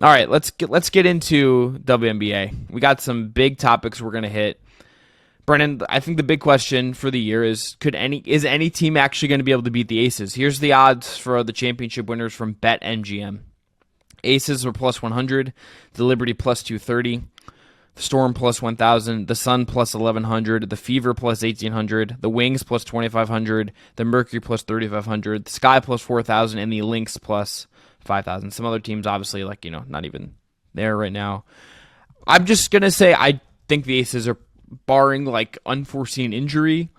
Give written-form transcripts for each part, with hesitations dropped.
All right, let's get into WNBA. We got some big topics we're gonna hit. Brennan, I think the big question for the year is is any team actually going to be able to beat the Aces? Here's the odds for the championship winners from BetMGM. Aces are plus 100, the Liberty plus 230, the Storm plus 1,000, the Sun plus 1,100, the Fever plus 1,800, the Wings plus 2,500, the Mercury plus 3,500, the Sky plus 4,000, and the Lynx plus 5,000. Some other teams, obviously, not even there right now. I'm just going to say I think the Aces are, barring unforeseen injury,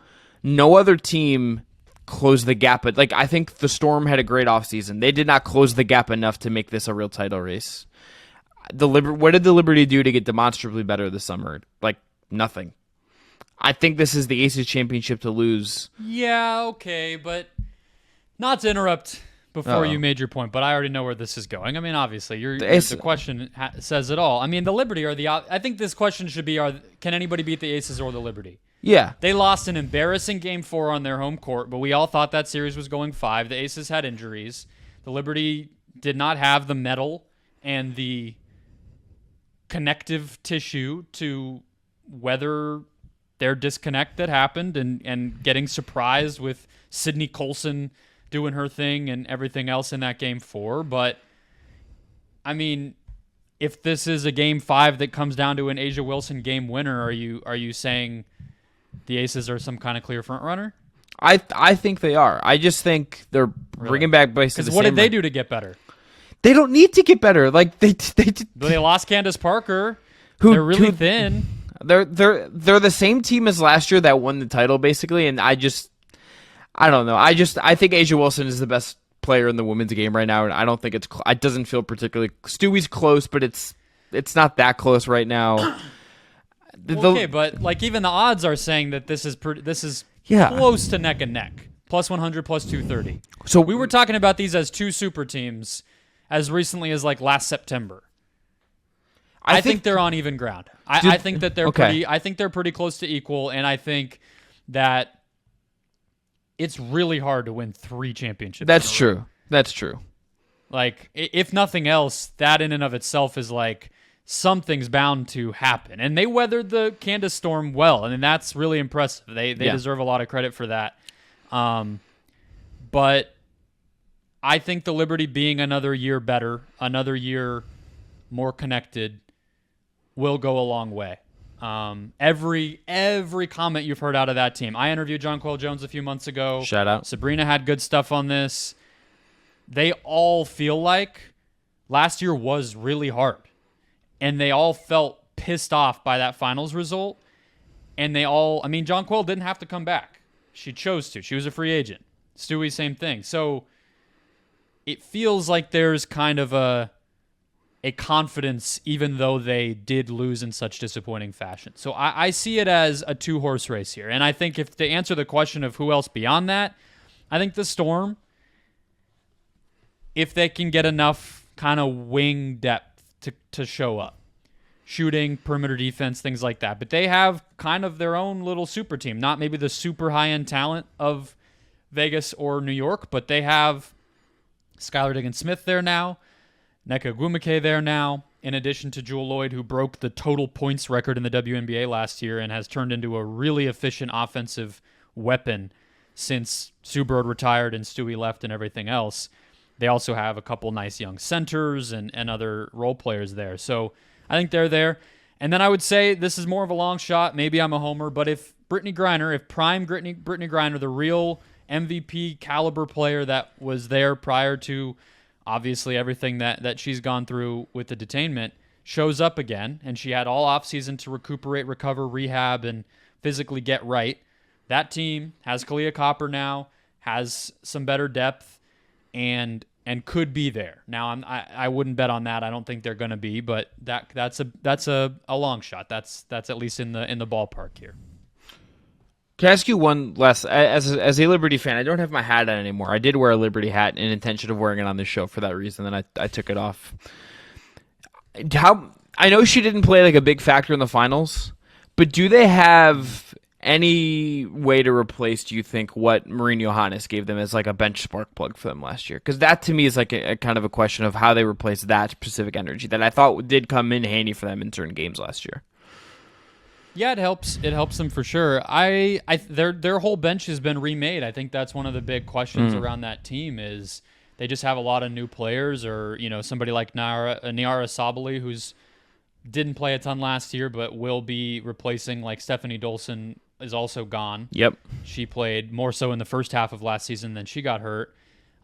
no other team closed the gap. But I think the Storm had a great offseason. They did not close the gap enough to make this a real title race. What did the Liberty do to get demonstrably better this summer? Nothing. I think this is the Aces championship to lose. Yeah, okay, but not to interrupt before you made your point, but I already know where this is going. I mean, obviously, the question says it all. I mean, the Liberty I think this question should be: can anybody beat the Aces or the Liberty? Yeah, they lost an embarrassing Game 4 on their home court, but we all thought that series was going 5. The Aces had injuries. The Liberty did not have the mettle and the connective tissue to weather their disconnect that happened and getting surprised with Sydney Colson doing her thing and everything else in that Game 4. But, I mean, if this is a Game 5 that comes down to an Asia Wilson game winner, are you saying the Aces are some kind of clear front runner? I think they are. I just think they're bringing back basically the same. Because what did they do to get better? They don't need to get better. They lost Candace Parker. They're really thin. They're the same team as last year that won the title basically, and I don't know. I think Asia Wilson is the best player in the women's game right now, and I don't think it doesn't feel particularly. Stewie's close, but it's not that close right now. Okay, but even the odds are saying that this is close to neck and neck. Plus 100, plus 230. So we were talking about these as two super teams as recently as last September. I think they're on even ground. I think that they're pretty close to equal, and I think that it's really hard to win 3 championships. That's true. That's true. If nothing else, that in and of itself is something's bound to happen. And they weathered the Candace Storm well, and that's really impressive. They deserve a lot of credit for that. But I think the Liberty being another year better, another year more connected, will go a long way. Every comment you've heard out of that team. I interviewed Jonquel Jones a few months ago. Shout out. Sabrina had good stuff on this. They all feel like last year was really hard. And they all felt pissed off by that finals result. And Jonquel didn't have to come back. She chose to. She was a free agent. Stewie, same thing. So it feels like there's kind of a confidence, even though they did lose in such disappointing fashion. So I see it as a 2-horse race here. And I think if to answer the question of who else beyond that, I think the Storm, if they can get enough kind of wing depth to show up. Shooting, perimeter defense, things like that. But they have kind of their own little super team. Not maybe the super high-end talent of Vegas or New York, but they have Skylar Diggins-Smith there now, Nneka Ogwumike there now, in addition to Jewel Lloyd, who broke the total points record in the WNBA last year and has turned into a really efficient offensive weapon since Sue Bird retired and Stewie left and everything else. They also have a couple nice young centers and other role players there. So I think they're there. And then I would say this is more of a long shot. Maybe I'm a homer. But if prime Brittany Griner, the real MVP caliber player that was there prior to obviously everything that she's gone through with the detainment, shows up again, and she had all offseason to recuperate, recover, rehab, and physically get right. That team has Kalia Copper now, has some better depth, and could be there. Now I wouldn't bet on that. I don't think they're going to be, but that's a long shot. That's at least in the ballpark here. Can I ask you one last? As a Liberty fan, I don't have my hat on anymore. I did wear a Liberty hat in intention of wearing it on this show for that reason. Then I took it off. I know she didn't play a big factor in the finals, but do they have any way to replace, do you think, what Marine Johannes gave them as like a bench spark plug for them last year? Because that to me is like a kind of a question of how they replace that specific energy that I thought did come in handy for them in certain games last year. Yeah, it helps. It helps them for sure. Their whole bench has been remade. I think that's one of the big questions around that team is they just have a lot of new players, or somebody like Niara Sabali, who's didn't play a ton last year, but will be replacing, like Stephanie Dolson is also gone. Yep. She played more so in the first half of last season than she got hurt.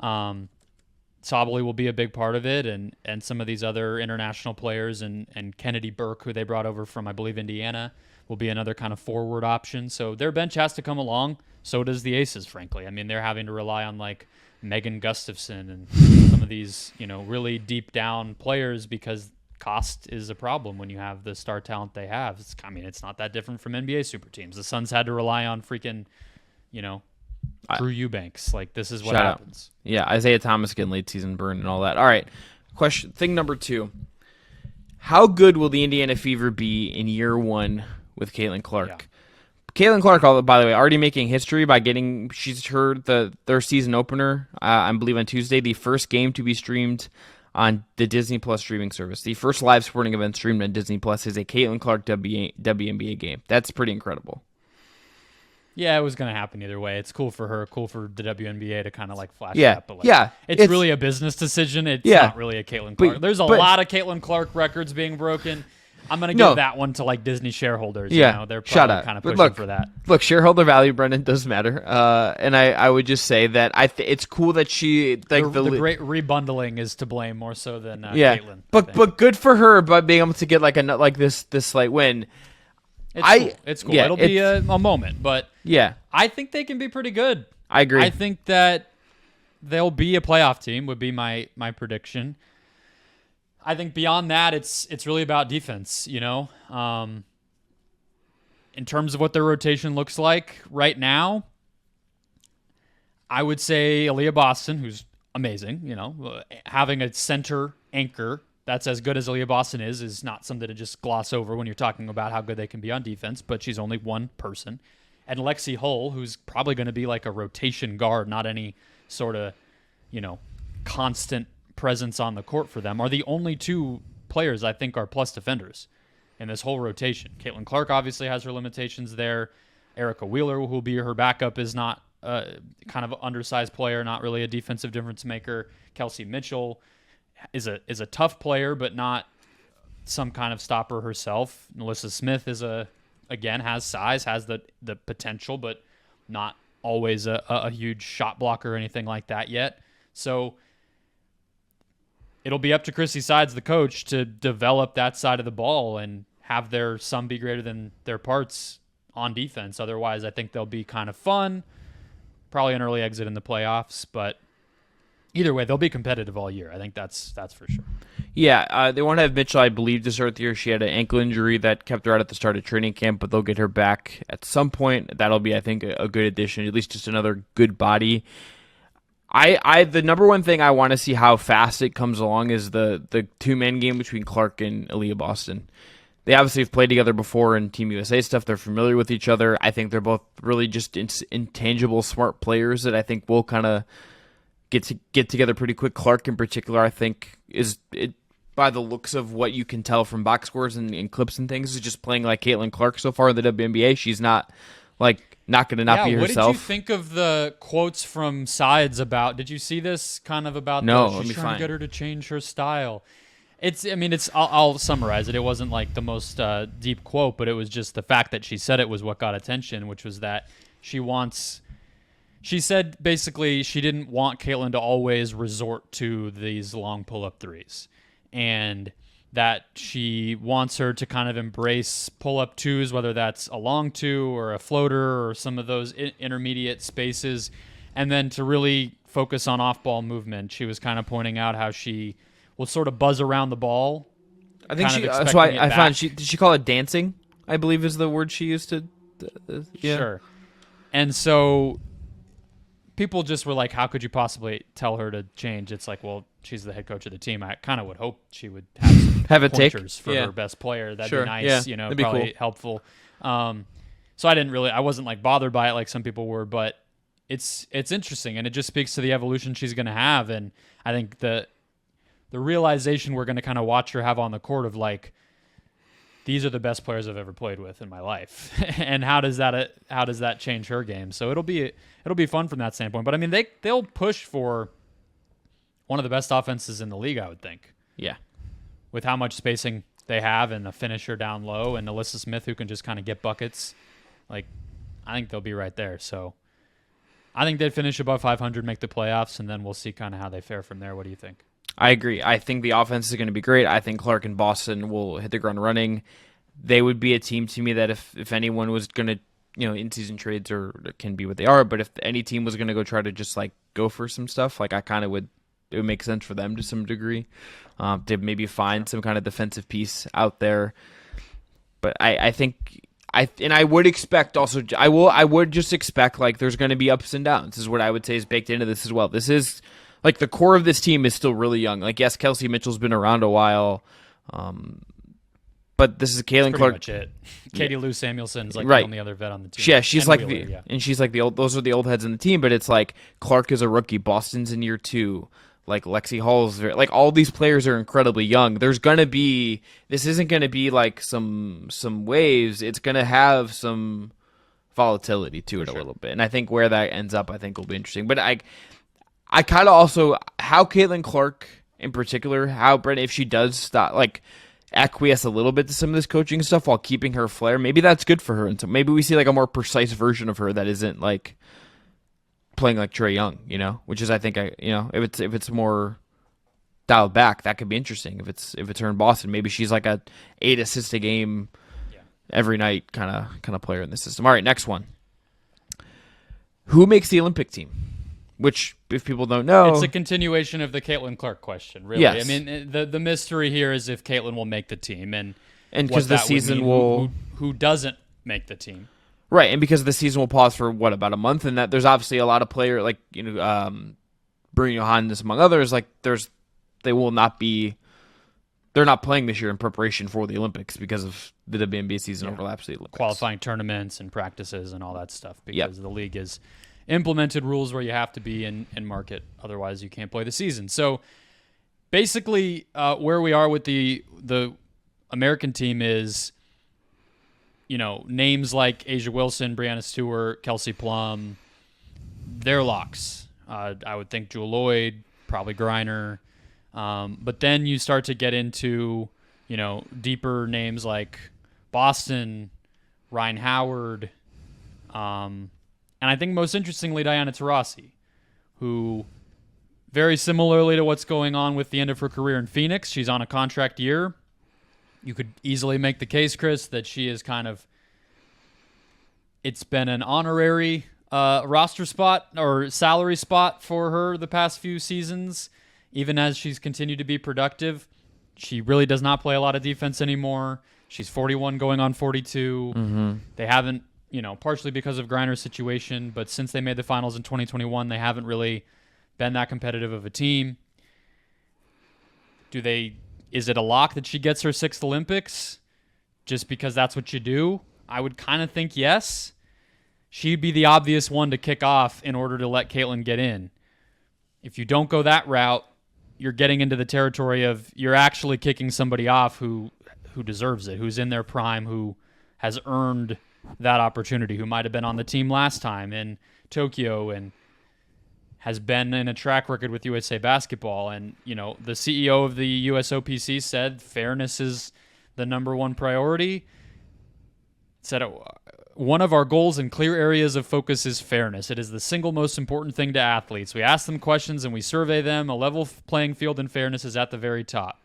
Sabali will be a big part of it, and some of these other international players, and Kennedy Burke, who they brought over from, I believe, Indiana, will be another kind of forward option. So their bench has to come along. So does the Aces, frankly. I mean, they're having to rely on like Megan Gustafson and some of these, really deep down players because cost is a problem when you have the star talent they have. It's not that different from NBA super teams. The Suns had to rely on freaking, Drew Eubanks. Like, this is what happens. Yeah, Isaiah Thomas getting late season burn and all that. All right, thing number 2. How good will the Indiana Fever be in year 1 with Caitlin Clark? Yeah. Caitlin Clark, by the way, already making history by she's heard their season opener, I believe on Tuesday, the first game to be streamed on the Disney Plus streaming service. The first live sporting event streamed on Disney Plus is a Caitlin Clark WNBA game. That's pretty incredible. Yeah, it was going to happen either way. It's cool for her, cool for the WNBA to kind of like flash Yeah, that. But it's really a business decision. It's not really a Caitlin Clark. There's a lot of Caitlin Clark records being broken. I'm going to give that one to like Disney shareholders. Yeah, they're probably kind of pushing for that. Look, shareholder value, Brendan, does matter. And I would just say that it's cool that she the great rebundling is to blame more so than Caitlin. But good for her by being able to get this slight win. It's cool. It'll be a moment, but I think they can be pretty good. I agree. I think that they'll be a playoff team would be my prediction. I think beyond that, it's really about defense, in terms of what their rotation looks like right now. I would say Aaliyah Boston, who's amazing, having a center anchor that's as good as Aaliyah Boston is not something to just gloss over when you're talking about how good they can be on defense, but she's only one person. And Lexi Hull, who's probably going to be like a rotation guard, not any sort of, constant presence on the court for them, are the only two players I think are plus defenders in this whole rotation. Caitlin Clark obviously has her limitations there. Erica Wheeler, who will be her backup, is not kind of undersized player, not really a defensive difference maker. Kelsey Mitchell is a tough player, but not some kind of stopper herself. Melissa Smith has size, has the potential, but not always a huge shot blocker or anything like that yet. So it'll be up to Chrissy Sides, the coach, to develop that side of the ball and have their sum be greater than their parts on defense. Otherwise, I think they'll be kind of fun. Probably an early exit in the playoffs, but either way, they'll be competitive all year. I think that's for sure. Yeah, they won't have Mitchell, I believe, to start the year. She had an ankle injury that kept her out at the start of training camp, but they'll get her back at some point. That'll be, I think, a good addition, at least just another good body. The number one thing I want to see how fast it comes along is the two-man game between Clark and Aaliyah Boston. They obviously have played together before in Team USA stuff. They're familiar with each other. I think they're both really just intangible, smart players that I think will kind of get together pretty quick. Clark in particular, I think, by the looks of what you can tell from box scores and clips and things, is just playing like Caitlin Clark so far in the WNBA. She's not going to not be herself. What did you think of the quotes from Sides about? Did you see this kind of about? No, she's trying to get her to change her style. I'll summarize it. It wasn't like the most deep quote, but it was just the fact that she said it was what got attention, which was that she said basically she didn't want Caitlin to always resort to these long pull-up threes, and that she wants her to kind of embrace pull-up twos, whether that's a long two or a floater or some of those intermediate spaces, and then to really focus on off-ball movement. She was kind of pointing out how she will sort of buzz around the ball. I think that's why I found did she call it dancing? I believe is the word she used to. Yeah. Sure. And so people just were like, how could you possibly tell her to change? It's like, well, she's the head coach of the team. I kind of would hope she would have some have a pointers take for her best player. That'd be nice. Yeah. That'd probably be cool. helpful. So I wasn't like bothered by it like some people were, but it's interesting, and it just speaks to the evolution she's going to have. And I think the realization we're going to kind of watch her have on the court of like, these are the best players I've ever played with in my life, and how does that change her game? So it'll be fun from that standpoint. But I mean, they'll push for one of the best offenses in the league, I would think. Yeah, with how much spacing they have and a finisher down low and Alyssa Smith who can just kind of get buckets. Like, I think they'll be right there. So I think they'd finish above 500, make the playoffs, and then we'll see kind of how they fare from there. What do you think? I agree. I think the offense is going to be great. I think Clark and Boston will hit the ground running. They would be a team to me that if anyone was going to, in-season trades or can be what they are, but if any team was going to go try to just like go for some stuff, like it would make sense for them to some degree, to maybe find some kind of defensive piece out there. But I think I would expect also, I would just expect like there's going to be ups and downs is what I would say is baked into this as well. This is like the core of this team is still really young. Like, yes, Kelsey Mitchell's been around a while, but this is Caitlin Clark. Pretty much it. Katie Lou Samuelson's like right. the only other vet on the team. Yeah, she's and like Wheeler, and she's like the old. Those are the old heads in the team. But it's like Clark is a rookie. Boston's in year 2. Like Lexi Hall's like all these players are incredibly young. This isn't gonna be like some waves. It's gonna have some volatility to it a little bit. And I think where that ends up, I think will be interesting. But I kind of also how Caitlin Clark in particular, how Brent, if she does stop like acquiesce a little bit to some of this coaching stuff while keeping her flair, maybe that's good for her. And so maybe we see like a more precise version of her that isn't like playing like Trae Young, which is I think if it's more dialed back, that could be interesting. If it's her in Boston, maybe she's like a 8 assist a game every night kind of player in the system. All right, next one. Who makes the Olympic team? Which, if people don't know, it's a continuation of the Caitlin Clark question. Really, yes. I mean, the mystery here is if Caitlin will make the team, and because the season who doesn't make the team. Right, and because the season will pause for about a month, and that there's obviously a lot of players like Bruni Johannes among others. Like they're not playing this year in preparation for the Olympics because of the WNBA season overlaps the Olympics, qualifying tournaments and practices and all that stuff. Because the league has implemented rules where you have to be in market, otherwise you can't play the season. So basically, where we are with the American team is, names like Asia Wilson, Brianna Stewart, Kelsey Plum, they're locks. I would think Jewel Lloyd, probably Griner. But then you start to get into, deeper names like Boston, Rhyne Howard, and I think most interestingly, Diana Taurasi, who very similarly to what's going on with the end of her career in Phoenix, she's on a contract year. You could easily make the case, Chris, that she is it's been an honorary roster spot or salary spot for her the past few seasons, even as she's continued to be productive. She really does not play a lot of defense anymore. She's 41 going on 42. Mm-hmm. They haven't, partially because of Griner's situation, but since they made the finals in 2021, they haven't really been that competitive of a team. Is it a lock that she gets her 6th Olympics just because that's what you do? I would kind of think yes. She'd be the obvious one to kick off in order to let Caitlin get in. If you don't go that route, you're getting into the territory of you're actually kicking somebody off who deserves it, who's in their prime, who has earned that opportunity, who might have been on the team last time in Tokyo and has been in a track record with USA Basketball. And, the CEO of the USOPC said fairness is the number one priority. Said one of our goals and clear areas of focus is fairness. It is the single most important thing to athletes. We ask them questions and we survey them. A level playing field and fairness is at the very top.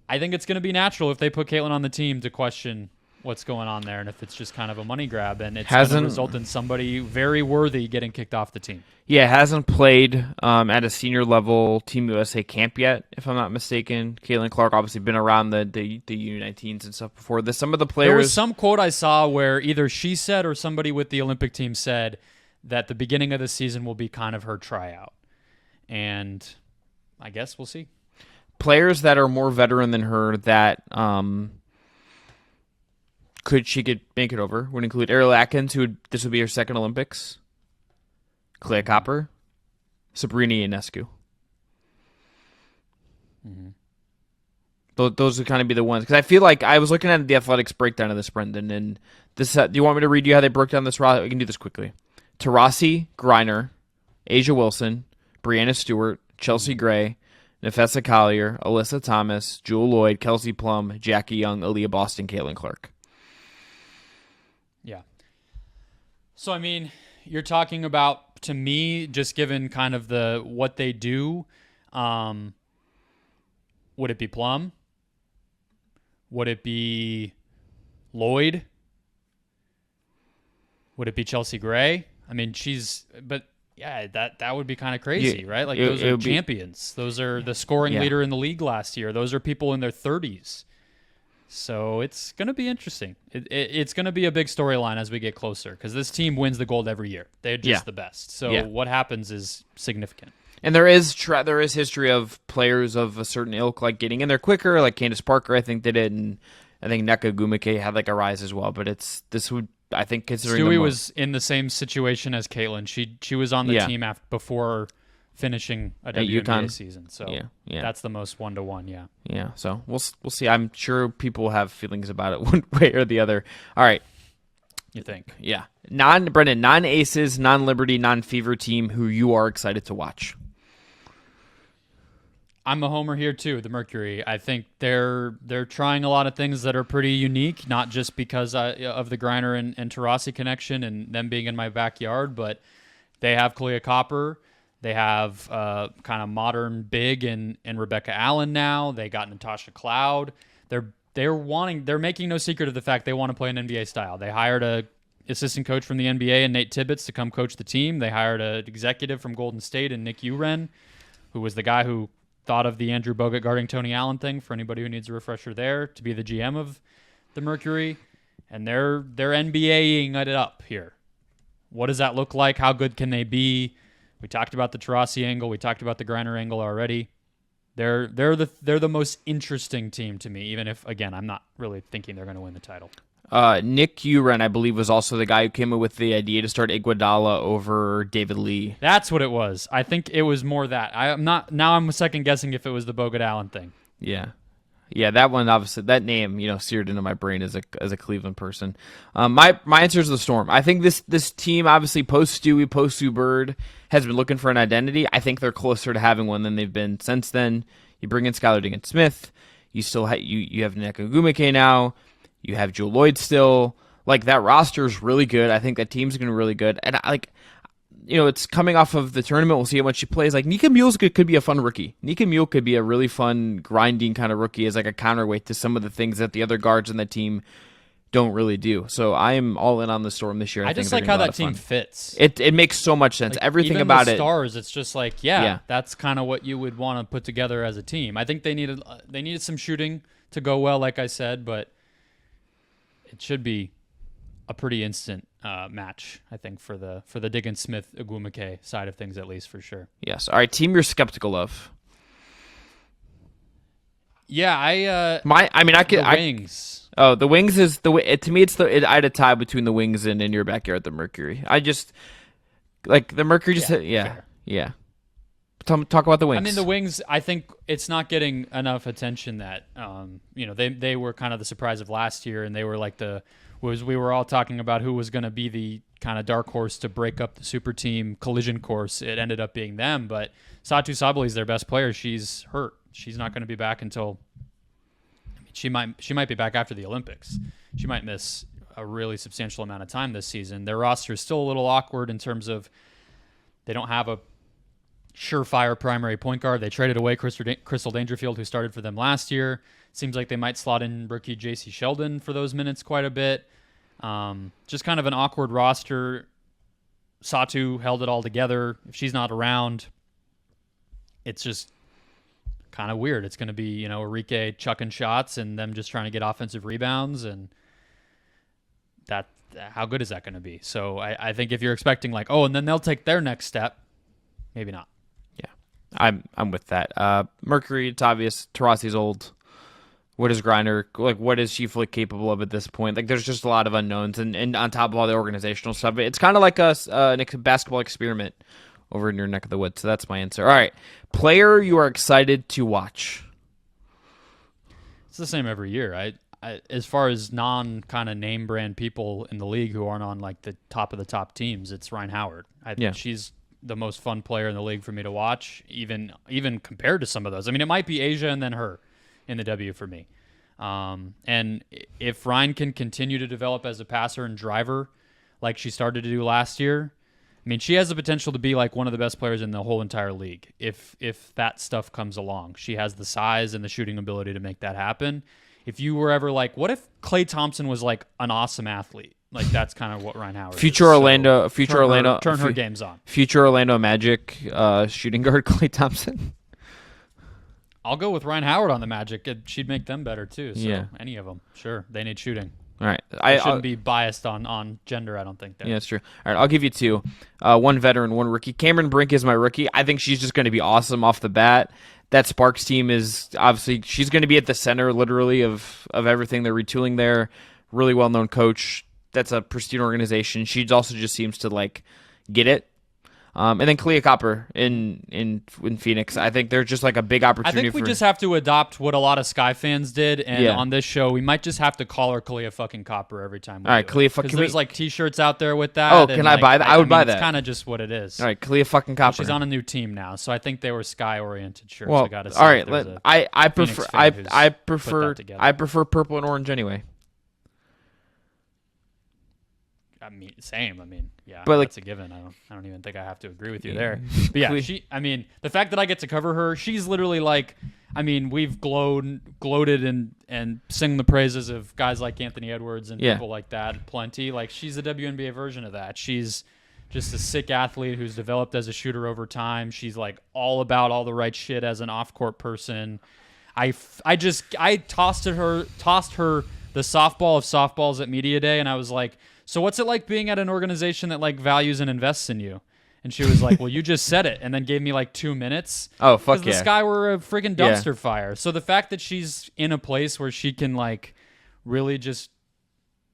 I think it's going to be natural if they put Caitlin on the team to question what's going on there, and if it's just kind of a money grab, and it's going to result in somebody very worthy getting kicked off the team. Yeah, hasn't played at a senior level Team USA camp yet, if I'm not mistaken. Caitlin Clark obviously been around the U19s and stuff before this. Some of the players... There was some quote I saw where either she said or somebody with the Olympic team said that the beginning of the season will be kind of her tryout. And I guess we'll see. Players that are more veteran than her that could make it over. Would include Ariel Atkins, this would be her second Olympics. Clea Copper, Sabrina Ionescu. Mm-hmm. Those would kind of be the ones, because I feel like I was looking at the Athletics breakdown of this, Brendan, and this. Do you want me to read you how they broke down this roster? We can do this quickly. Taurasi, Griner, Asia Wilson, Brianna Stewart, Chelsea Gray, Nafessa Collier, Alyssa Thomas, Jewel Lloyd, Kelsey Plum, Jackie Young, Aaliyah Boston, Caitlin Clark. Yeah. So, I mean, you're talking about, to me, just given kind of what they do, would it be Plum? Would it be Lloyd? Would it be Chelsea Gray? I mean, yeah, that would be kind of crazy, right? Like, those are champions. Those are the scoring leader in the league last year. Those are people in their 30s. So it's going to be interesting. It's going to be a big storyline as we get closer, because this team wins the gold every year. They're just the best. So what happens is significant. And there is history of players of a certain ilk like getting in there quicker, like Candace Parker, I think, did it, and I think Nneka Ogwumike had like a rise as well. But this would, I think, considering Stewie was in the same situation as Caitlin. She was on the team before finishing a WNBA season. So that's the most 1-to-1. Yeah. Yeah. So we'll see. I'm sure people have feelings about it one way or the other. All right. You think? Yeah. Non-Aces, non-Liberty, non-Fever team who you are excited to watch. I'm a homer here too, the Mercury. I think they're trying a lot of things that are pretty unique, not just because of the Griner and Taurasi connection and them being in my backyard, but they have Clea Copper. They have kind of modern big and Rebecca Allen now. They got Natasha Cloud. They're making no secret of the fact they want to play an NBA style. They hired a assistant coach from the NBA and Nate Tibbetts to come coach the team. They hired an executive from Golden State and Nick Uren, who was the guy who thought of the Andrew Bogut guarding Tony Allen thing, for anybody who needs a refresher there, to be the GM of the Mercury. And they're NBAing it up here. What does that look like? How good can they be? We talked about the Taurasi angle. We talked about the Griner angle already. They're the most interesting team to me, even if, again, I'm not really thinking they're going to win the title. Nick Uren, I believe, was also the guy who came up with the idea to start Iguodala over David Lee. That's what it was. I think it was more that. I'm second guessing if it was the Bogut Allen thing. Yeah. Yeah, that one, obviously, that name, seared into my brain as a Cleveland person. My answer is the Storm. I think this team, obviously, post Stewie, post Sue Bird, has been looking for an identity. I think they're closer to having one than they've been since then. You bring in Skylar Diggins-Smith. You still you have Nneka Ogwumike now. You have Jewel Lloyd still. Like, that roster is really good. I think that team's going to be really good. And, it's coming off of the tournament. We'll see how much she plays. Like, Nika Mule could be a fun rookie. Nika Mule could be a really fun, grinding kind of rookie as like a counterweight to some of the things that the other guards on the team don't really do. So I am all in on the Storm this year. I just like how that team fits. It makes so much sense. Like, everything even about the stars, it's just like, that's kind of what you would want to put together as a team. I think they needed some shooting to go well, like I said, but it should be a pretty instant match, I think, for the Diggins-Smith Ogwumike side of things, at least, for sure. Yes. All right, team you're skeptical of. Yeah, the Wings. Oh, the Wings is to me. I had a tie between the Wings and in your backyard, the Mercury. I just like the Mercury. Yeah. Talk about the Wings. I mean, the Wings, I think it's not getting enough attention that, they were kind of the surprise of last year, and they were like we were all talking about who was going to be the kind of dark horse to break up the super team collision course. It ended up being them, but Satu Sabali is their best player. She's hurt. She's not going to be back until, she might be back after the Olympics. She might miss a really substantial amount of time this season. Their roster is still a little awkward in terms of they don't have a surefire primary point guard. They traded away Crystal Dangerfield, who started for them last year. Seems like they might slot in rookie J.C. Sheldon for those minutes quite a bit. Just kind of an awkward roster. Satu held it all together. If she's not around, it's just kind of weird. It's going to be, Arike chucking shots and them just trying to get offensive rebounds, and that, how good is that going to be? So I think if you're expecting and then they'll take their next step, maybe not. Yeah, I'm with that. Mercury, it's obvious. Taurasi's old. What is Griner like? What is she fully capable of at this point? Like, there's just a lot of unknowns, and on top of all the organizational stuff, it's kind of like a basketball experiment over in your neck of the woods. So that's my answer. All right, player you are excited to watch. It's the same every year. As far as non kind of name brand people in the league who aren't on like the top of the top teams, it's Rhyne Howard. She's the most fun player in the league for me to watch, even compared to some of those. I mean, it might be Asia and then her in the W for me. And if Rhyne can continue to develop as a passer and driver like she started to do last year, I mean, she has the potential to be like one of the best players in the whole entire league. If that stuff comes along, she has the size and the shooting ability to make that happen. If you were ever like, what if Klay Thompson was like an awesome athlete? Like, that's kind of what Rhyne Howard Future is. Orlando, turn her games on. Future Orlando Magic shooting guard Klay Thompson. I'll go with Rhyne Howard on the Magic. She'd make them better too. So yeah. Any of them, sure. They need shooting. All right, I shouldn't be biased on gender. I don't think that. Yeah, that's true. All right, I'll give you two. One veteran, one rookie. Cameron Brink is my rookie. I think she's just going to be awesome off the bat. That Sparks team is obviously, she's going to be at the center, literally, of everything they're retooling there. Really well-known coach. That's a pristine organization. She also just seems to like get it. And then Clea Copper in Phoenix. I think they're just like a big opportunity. I think we just have to adopt what a lot of Sky fans did, and on this show, we might just have to call her Clea fucking Copper every time. All right, Clea fucking. There's like T-shirts out there with that. Oh, can I buy that? I would buy that. It's kind of just what it is. All right, Clea fucking Copper. She's on a new team now, so I think they were Sky-oriented shirts. Well, I gotta say, all right. I prefer purple and orange anyway. I mean, same. I mean, yeah, but that's a given. I don't even think I have to agree with you there. But yeah, I mean, the fact that I get to cover her, she's literally like, I mean, we've gloated and sing the praises of guys like Anthony Edwards and people like that plenty. Like, she's the WNBA version of that. She's just a sick athlete who's developed as a shooter over time. She's like all about all the right shit as an off-court person. I tossed her the softball of softballs at Media Day, and I was like, so what's it like being at an organization that like values and invests in you? And she was like, well, you just said it, and then gave me like 2 minutes. Oh, fuck yeah. Because the Sky were a friggin' dumpster fire. So the fact that she's in a place where she can like really just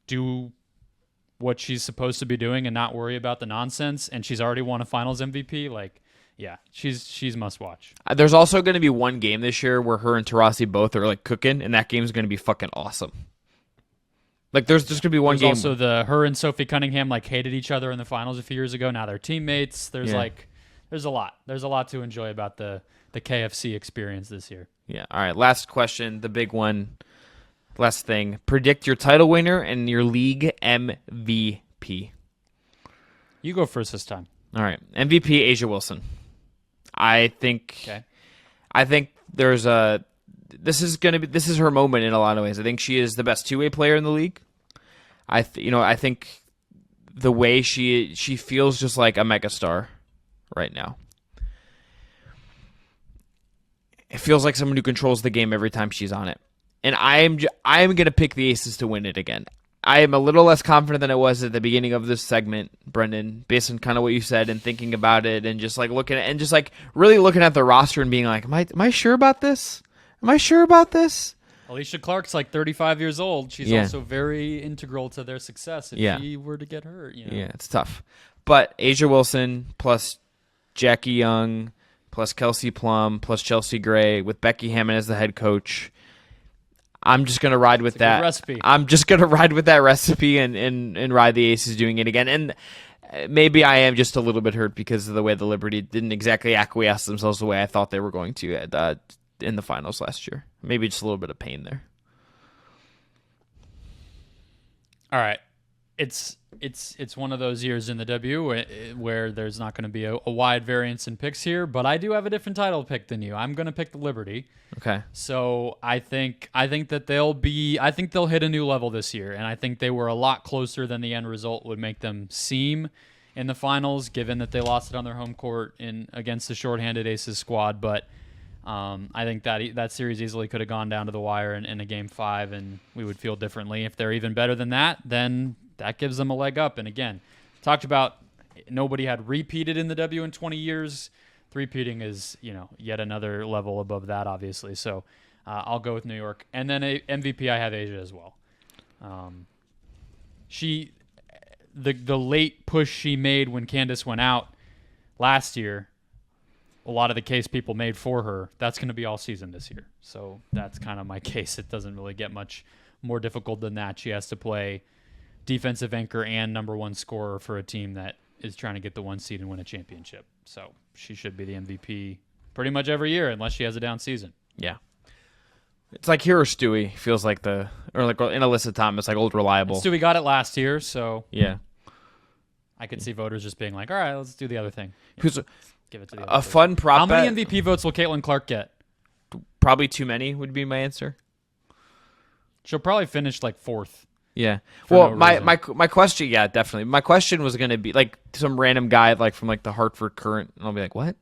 do what she's supposed to be doing and not worry about the nonsense, and she's already won a Finals MVP, like, yeah, she's must watch. There's also going to be one game this year where her and Taurasi both are like cooking, and that game's going to be fucking awesome. Like, there's just going to be one game. Also, her and Sophie Cunningham like hated each other in the finals a few years ago. Now they're teammates. There's a lot. There's a lot to enjoy about the KFC experience this year. Yeah. All right. Last question, the big one. Last thing. Predict your title winner and your league MVP. You go first this time. All right. MVP Asia Wilson. I think. Okay. I think there's a. This is her moment in a lot of ways. I think she is the best two-way player in the league. I think the way she feels just like a megastar right now. It feels like someone who controls the game every time she's on it. And I am going to pick the Aces to win it again. I am a little less confident than I was at the beginning of this segment, Brendan, based on kind of what you said and thinking about it and just like looking at, and just like really looking at the roster and being like, am I sure about this? Am I sure about this? Alicia Clark's like 35 years old. She's also very integral to their success if she were to get hurt. You know? Yeah, it's tough. But Asia Wilson plus Jackie Young plus Kelsey Plum plus Chelsea Gray with Becky Hammond as the head coach. I'm just going to ride with that recipe. I'm just going to ride with that recipe and ride the Aces doing it again. And maybe I am just a little bit hurt because of the way the Liberty didn't exactly acquiesce themselves the way I thought they were going to in the finals last year. Maybe just a little bit of pain there. All right. It's one of those years in the W where there's not going to be a wide variance in picks here, but I do have a different title pick than you. I'm going to pick the Liberty. Okay. So I think that they'll hit a new level this year, and I think they were a lot closer than the end result would make them seem in the finals, given that they lost it on their home court against the shorthanded Aces squad, but I think that series easily could have gone down to the wire in a game 5, and we would feel differently. If they're even better than that, then that gives them a leg up. And again, talked about nobody had repeated in the W in 20 years. Three-peating is, yet another level above that, obviously. So I'll go with New York. And then MVP, I have Asia as well. The late push she made when Candace went out last year, a lot of the case people made for her, that's going to be all season this year. So that's kind of my case. It doesn't really get much more difficult than that. She has to play defensive anchor and number one scorer for a team that is trying to get the 1 seed and win a championship. So she should be the MVP pretty much every year unless she has a down season. Yeah. It's like here or Stewie feels like or like in Alyssa Thomas, like old reliable. And Stewie got it last year, so yeah. I could see voters just being like, all right, let's do the other thing. Who's Give it to the a other person. fun prop How many bet? MVP votes will Caitlin Clark get? Probably too many would be my answer. She'll probably finish like 4th. Yeah. For Well, no my question, yeah, definitely. My question was going to be like some random guy like from like the Hartford Current, and I'll be like, what?